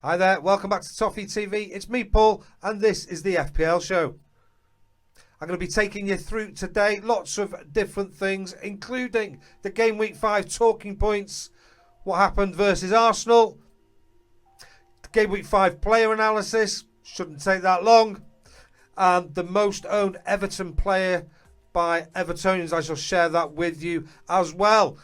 Hi there, welcome back to Toffee TV. It's me, Paul, and this is the FPL show. I'm going to be taking you through today lots of different things, including the Gameweek 5 talking points, what happened versus Arsenal, the Gameweek 5 player analysis, shouldn't take that long, and the most owned Everton player by Evertonians. I shall share that with you as well.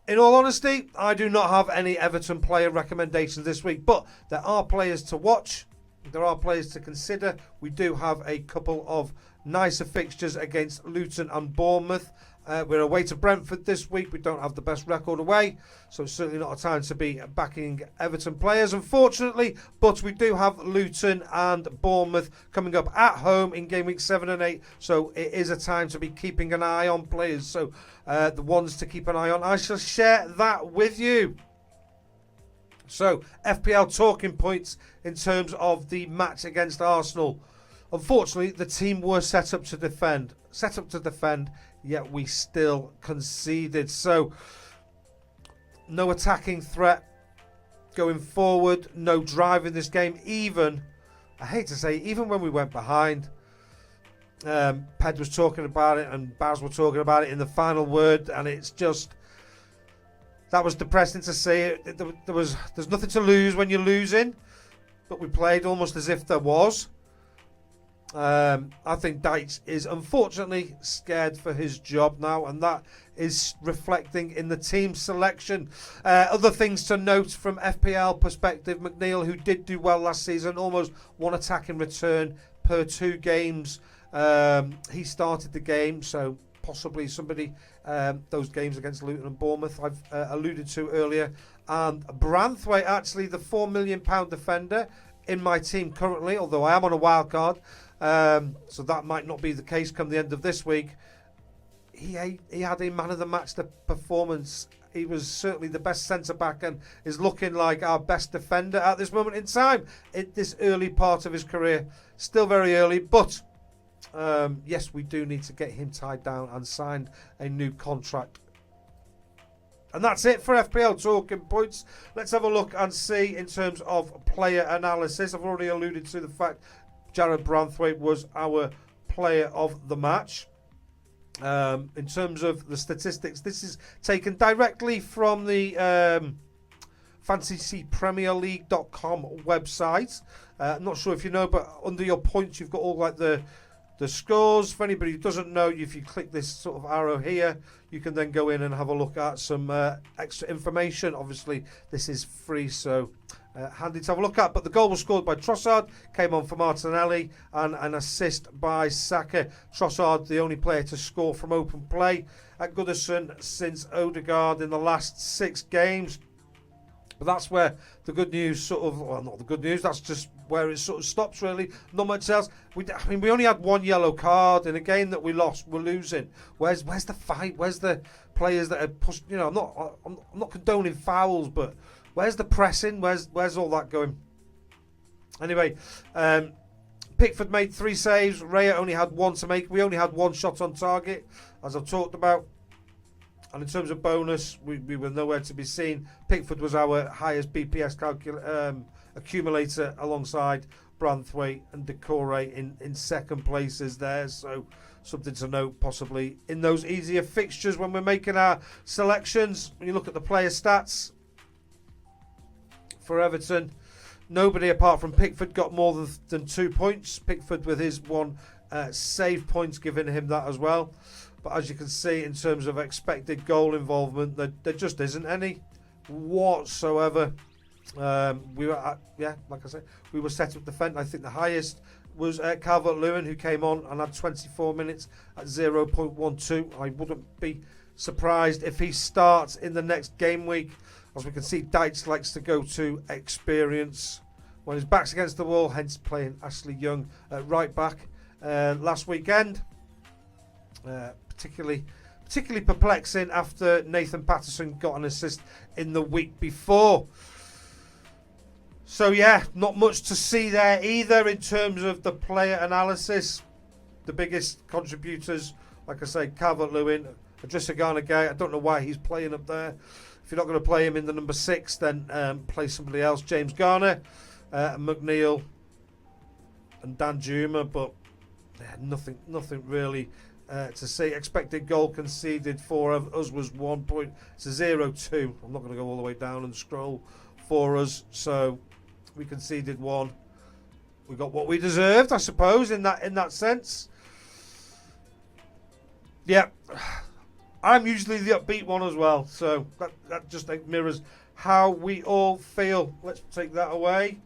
In all honesty, I do not have any Everton player recommendations this week, but there are players to watch. There are players to consider. We do have a couple of nicer fixtures against Luton and Bournemouth. We're away to Brentford this week. We don't have the best record away, so it's certainly not a time to be backing Everton players, unfortunately. But we do have Luton and Bournemouth coming up at home in game week 7 and 8, so it is a time to be keeping an eye on players. So the ones to keep an eye on, I shall share that with you. So FPL talking points in terms of the match against Arsenal. Unfortunately, the team were set up to defend, yet we still conceded. So no attacking threat going forward, no drive in this game. Even, I hate to say, even when we went behind, Ped was talking about it and Baz were talking about it in the final word, and it's just, that was depressing to see. There's nothing to lose when you're losing, but we played almost as if there was. I think Deitch is unfortunately scared for his job now, and that is reflecting in the team selection. Other things to note from FPL perspective: McNeil, who did do well last season, almost one attack in return per 2 games. He started the game, so possibly somebody, those games against Luton and Bournemouth I've alluded to earlier. And Branthwaite, actually the £4 million defender in my team currently, although I am on a wild card. So that might not be the case come the end of this week. He had a man of the match performance. He was certainly the best centre-back and is looking like our best defender at this moment in time, in this early part of his career. Still very early, but yes, we do need to get him tied down and signed a new contract. And that's it for FPL talking points. Let's have a look and see in terms of player analysis. I've already alluded to the fact Jared Branthwaite was our player of the match. In terms of the statistics, this is taken directly from the fantasypremierleague.com website. I'm not sure if you know, but under your points you've got all like the scores. For anybody who doesn't know, if you click this sort of arrow here, you can then go in and have a look at some extra information. Obviously this is free, so handy to have a look at. But the goal was scored by Trossard, came on for Martinelli, and an assist by Saka. Trossard, the only player to score from open play at Goodison since Odegaard in the last 6 games. But that's where the good news sort of, well, not the good news, that's just where it sort of stops really. Not much else. We only had 1 yellow card in a game that we lost. We're losing. Where's the fight? Where's the players that are pushed? You know, I'm not condoning fouls, but where's the pressing? Where's all that going? Anyway, Pickford made 3 saves. Raya only had 1 to make. We only had 1 shot on target, as I've talked about. And in terms of bonus, we were nowhere to be seen. Pickford was our highest BPS accumulator alongside Branthwaite and Decore in second places there. So something to note possibly in those easier fixtures when we're making our selections. When you look at the player stats for Everton, nobody apart from Pickford got more than 2 points. Pickford with his 1 save points giving him that as well. But as you can see, in terms of expected goal involvement, there just isn't any whatsoever. We were, like I said, we were set up defending. I think the highest was Calvert-Lewin, who came on and had 24 minutes at 0.12. I wouldn't be surprised if he starts in the next game week. As we can see, Deitch likes to go to experience when his back's against the wall, hence playing Ashley Young at right back last weekend. Particularly perplexing after Nathan Patterson got an assist in the week before. So yeah, not much to see there either in terms of the player analysis. The biggest contributors, like I say, Calvert-Lewin, Adrissa Gay. I don't know why he's playing up there. If you're not going to play him in the number 6, then play somebody else. James Garner, McNeil, and Dan Juma, but nothing really to see. Expected goal conceded for us was 1.02. I'm not going to go all the way down and scroll for us. So we conceded 1. We got what we deserved, I suppose, in that sense. Yeah, I'm usually the upbeat one as well, so that just mirrors how we all feel. Let's take that away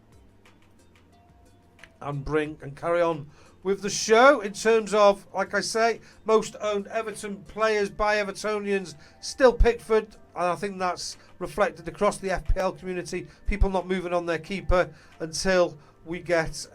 and carry on with the show. In terms of, like I say, most owned Everton players by Evertonians, still Pickford, and I think that's reflected across the FPL community. People not moving on their keeper until we get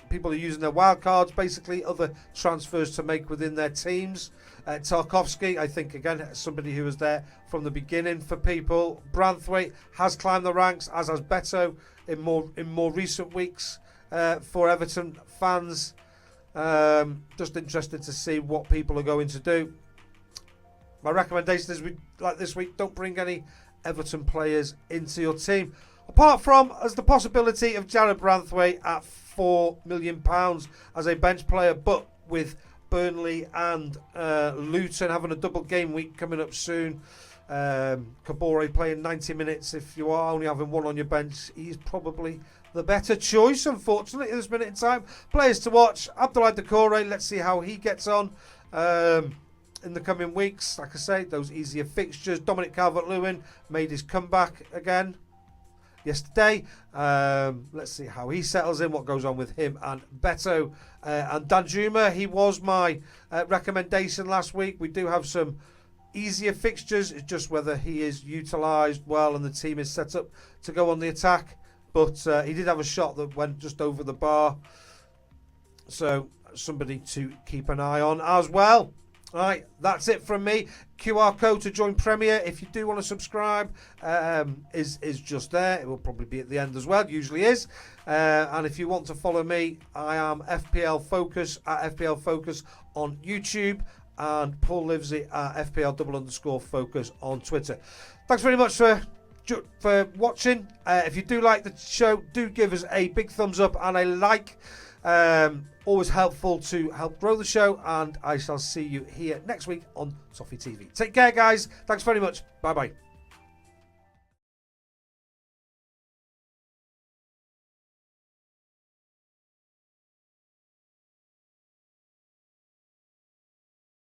people are using their wild cards, basically other transfers to make within their teams. Tarkovsky, I think, again, somebody who was there from the beginning for people. Branthwaite has climbed the ranks, as has Beto in more recent weeks for Everton fans. Just interested to see what people are going to do. My recommendation is, like this week, don't bring any Everton players into your team. Apart from as the possibility of Jared Branthwaite at £4 million as a bench player, but with Burnley and Luton having a double game week coming up soon. Kabore playing 90 minutes. If you are only having one on your bench, he's probably the better choice, unfortunately, at this minute in time. Players to watch: Abdoulaye Doucouré. Let's see how he gets on in the coming weeks. Like I say, those easier fixtures. Dominic Calvert-Lewin made his comeback again yesterday. Let's see how he settles in, what goes on with him and Beto. And Danjuma, he was my recommendation last week. We do have some easier fixtures. It's just whether he is utilised well and the team is set up to go on the attack. But he did have a shot that went just over the bar. So somebody to keep an eye on as well. Right, that's it from me. QR code to join Premier, if you do want to subscribe, is just there. It will probably be at the end as well. It usually is. And if you want to follow me, I am FPL Focus at FPL Focus on YouTube, and Paul Livesey at FPL_Focus on Twitter. Thanks very much for watching. If you do like the show, do give us a big thumbs up and a like. Always helpful to help grow the show, and I shall see you here next week on Toffee TV. Take care, guys. Thanks very much. Bye-bye.